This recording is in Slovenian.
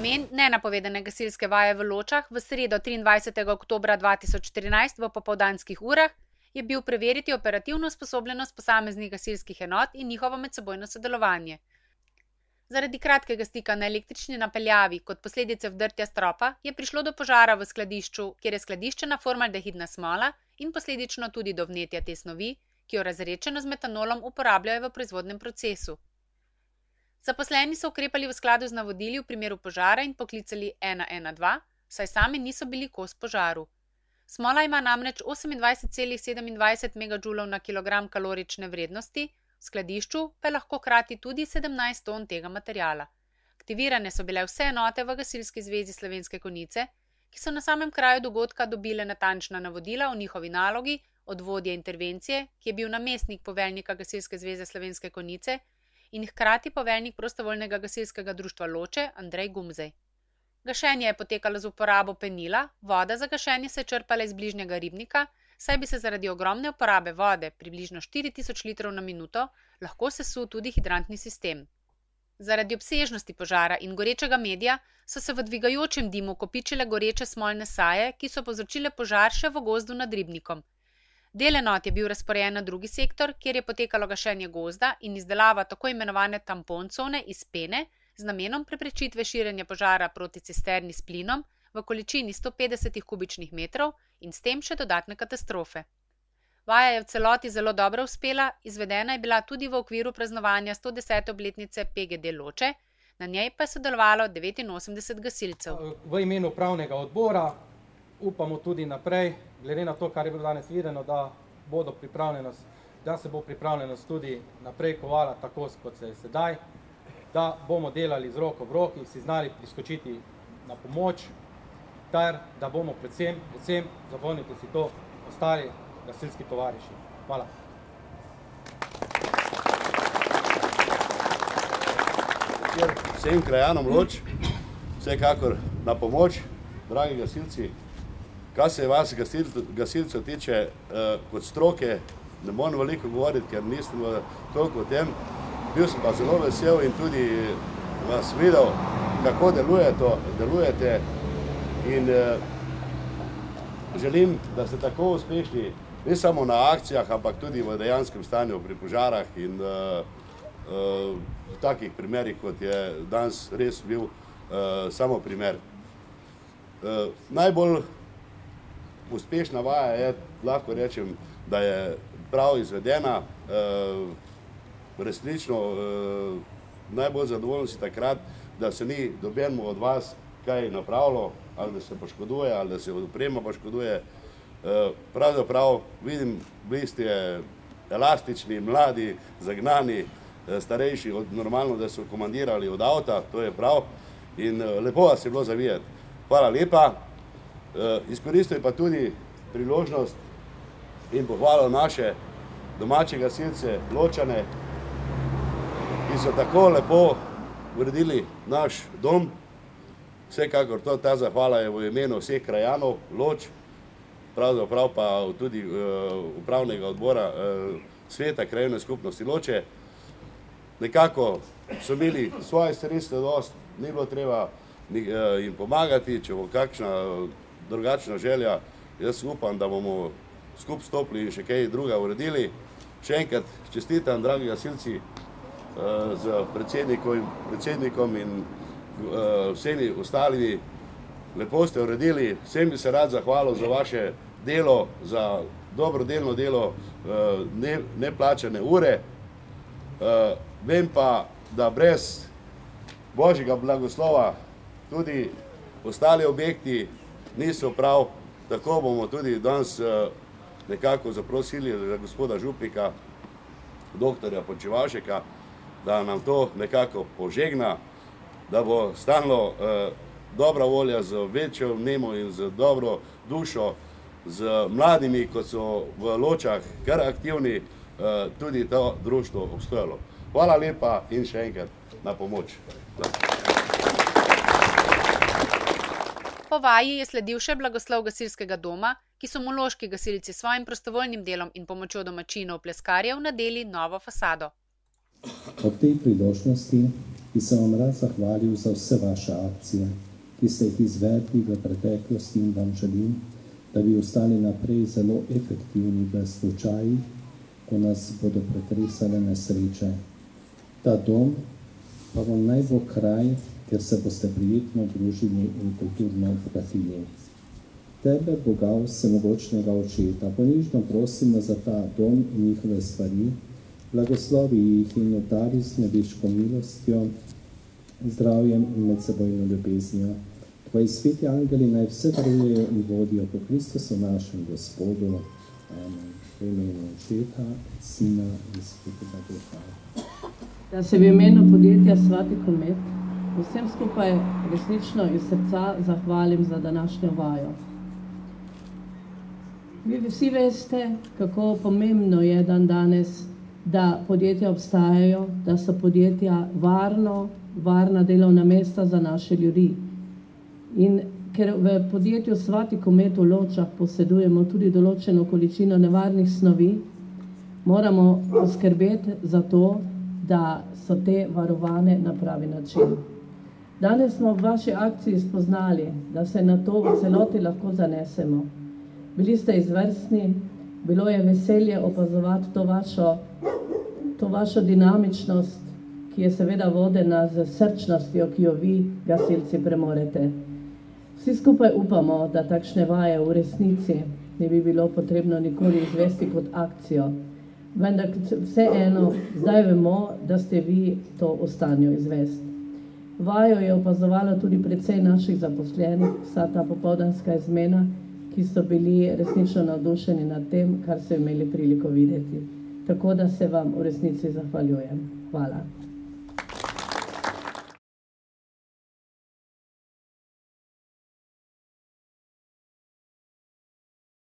namen nenapovedane gasilske vaje v Ločah v sredo 23. oktobra 2014 v popoldanskih urah je bil preveriti operativno usposobljenost posameznih gasilskih enot in njihovo medsebojno sodelovanje. Zaradi kratkega stika na električni napeljavi kot posledice vdrtja stropa je prišlo do požara v skladišču, kjer je skladiščena formaldehidna smola in posledično tudi do vnetja te snovi, ki jo razredčeno z metanolom uporabljajo v proizvodnem procesu. Zaposleni so ukrepali v skladu z navodili v primeru požara in poklicali 112, saj sami niso bili kos požaru. Smola ima namreč 28,27 megadžulov na kilogram kalorične vrednosti, v skladišču pa je lahko krati tudi 17 ton tega materiala. Aktivirane so bile vse enote v Gasilski zvezi Slovenske Konjice, ki so na samem kraju dogodka dobile natančna navodila o njihovi nalogi od vodje intervencije, ki je bil namestnik poveljnika Gasilske zveze Slovenske Konjice, in hkrati poveljnik prostovoljnega gasilskega društva Loče Andrej Gumzej. Gašenje je potekalo z uporabo penila, voda za gašenje se je črpala iz bližnjega ribnika, saj bi se zaradi ogromne uporabe vode, približno 4000 litrov na minuto, lahko sesul tudi hidrantni sistem. Zaradi obsežnosti požara in gorečega medija so se v dvigajočem dimu kopičile goreče smolne saje, ki so povzročile požar še v gozdu nad ribnikom. Del enot je bil razporejen na drugi sektor, kjer je potekalo gašenje gozda in izdelava tako imenovane tamponcone iz pene z namenom preprečitve širjenja požara proti cisterni s plinom v količini 150 kubičnih metrov in s tem še dodatne katastrofe. Vaja je v celoti zelo dobro uspela, izvedena je bila tudi v okviru praznovanja 110. obletnice PGD Loče, na njej pa je sodelovalo 89 gasilcev. V imenu upravnega odbora upamo tudi naprej, glede na to, kar je bilo danes videno, da se bo pripravljenost tudi naprej kovala tako, kot se je sedaj, da bomo delali z roko v roki, si znali priskočiti na pomoč, ter da bomo predvsem, zapomnite si to, ostali gasilski tovariši. Hvala. Vsem krajanom Loč, vsekakor na pomoč, dragi gasilci. Kar se vas gasilcev tiče kot stroke, ne morem veliko govoriti, ker nisem toliko o tem. Bil sem pa zelo vesel in tudi vas videl, kako delujete in želim, da ste tako uspešni, ne samo na akcijah, ampak tudi v dejanskem stanju pri požarah in v takih primerih, kot je danes res bil samo primer. Najbolj uspešna vaja je, lahko rečem, da je prav izvedena, resnično najbolj zadovoljni si takrat, da se ni nobenemu od vas kaj napravilo, ali da se poškoduje, ali da se oprema poškoduje. Pravzaprav vidim, bili ste elastični, mladi, zagnani, starejši, normalno, da so komandirali od avta, to je prav in lepo vas je bilo zavijati. Hvala lepa. Izkoristil pa tudi priložnost in pohvalil naše domače gasilce, Ločane, ki so tako lepo uredili naš dom. Vsekakor ta zahvala je v imenu vseh krajanov Loč, pravzaprav pa tudi upravnega odbora sveta krajevne skupnosti Loče. Nekako so imeli svoje sredstva dost, ni bilo treba jim pomagati, če bo kakšna drugačna želja, jaz upam, da bomo skupaj stopili in še kaj druga uredili. Še enkrat čestitam, dragi gasilci, z predsednikom in vsemi ostalimi. Lepo ste uredili, vsem bi se rad zahvalil za vaše delo, za dobrodelno delo, neplačane ure. Vem pa, da brez Božjega blagoslova tudi ostali objekti niso prav, tako bomo tudi danes nekako zaprosili za gospoda župnika, doktorja Počevalšeka, da nam to nekako požegna, da bo stalno dobra volja z večjo vnemo in z dobro dušo, z mladimi, kot so v Ločah kar aktivni, tudi to društvo obstojalo. Hvala lepa in še enkrat na pomoč. Po vaji je sledil še blagoslov gasilskega doma, ki so mu loški gasilci s svojim prostovoljnim delom in pomočjo domačinov pleskarjev nadeli novo fasado. Ob tej priložnosti bi se vam rad zahvalil za vse vaše akcije, ki ste jih izvedli v preteklosti in vam želim, da bi ostali naprej zelo efektivni v slučajih, ko nas bodo pretresale nesreče. Ta dom pa vam naj bo kraj, kjer se boste prijetno družili in kulturno obogatili. Tebe, Boga vsemogočnega Očeta, ponižno prosimo za ta dom in njihove stvari, blagoslovi jih in obdari z nebeško milostjo, zdravjem in medsebojno ljubeznijo. Tvoji sveti angeli naj vse darujejo in vodijo po Kristusu našem Gospodu. Amen. V imenu Očeta, Sina in Svetega Duha. Da se v imenu podjetja Svati Komet vsem skupaj resnično iz srca zahvalim za današnjo vajo. Vi vsi veste, kako pomembno je dan danes, da podjetja obstajajo, da so podjetja varna delovna mesta za naše ljudi. In ker v podjetju Svati Komet v Ločah posedujemo tudi določeno količino nevarnih snovi, moramo poskrbeti za to, da so te varovane na pravi način. Danes smo v vaši akciji spoznali, da se na to v celoti lahko zanesemo. Bili ste izvrstni, bilo je veselje opazovati to vašo dinamičnost, ki je seveda vodena z srčnostjo, ki jo vi, gasilci, premorete. Vsi skupaj upamo, da takšne vaje v resnici ne bi bilo potrebno nikoli izvesti kot akcijo. Vendar vseeno, zdaj vemo, da ste vi to v stanju izvesti. Vajo je opazovalo tudi precej naših zaposlenih, vsa ta popoldanska izmena, ki so bili resnično navdušeni nad tem, kar so imeli priliko videti. Tako da se vam v resnici zahvaljujem. Hvala.